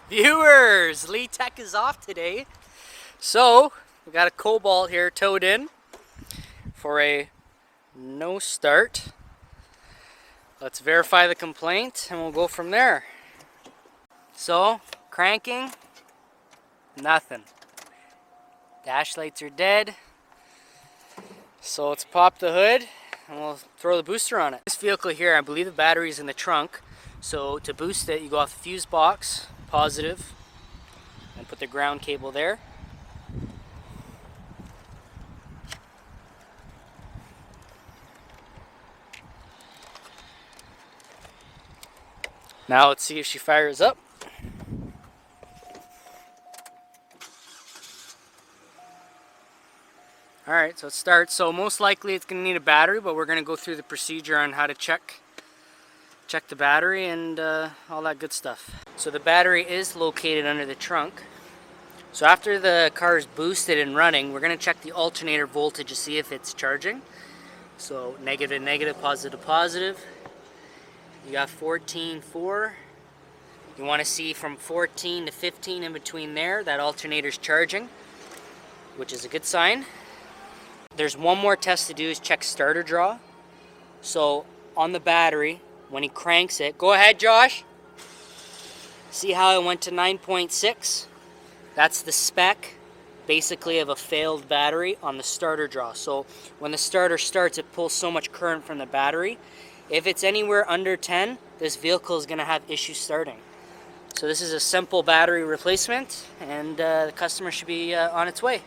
Viewers, Lee Tech is off today. So, we got a Cobalt here towed in for a no start. Let's verify the complaint and we'll go from there. So, cranking, nothing. Dash lights are dead. So let's pop the hood and we'll throw the booster on it. This vehicle here, I believe the battery is in the trunk. So to boost it, you go off the fuse box, positive, and put the ground cable there. Now let's see if she fires up. Alright, so it starts. So most likely it's going to need a battery, but we're going to go through the procedure on how to check the battery and all that good stuff. So the battery is located under the trunk. So after the car is boosted and running, we're going to check the alternator voltage to see if it's charging. So negative to negative, positive to positive. You got 14.4. You want to see from 14 to 15 in between there, that alternator's charging, which is a good sign. There's one more test to do, is check starter draw. So on the battery, when he cranks it, go ahead Josh. See how it went to 9.6? That's the spec, basically, of a failed battery on the starter draw. So when the starter starts, it pulls so much current from the battery. If it's anywhere under 10, this vehicle is going to have issues starting. So this is a simple battery replacement, and the customer should be on its way.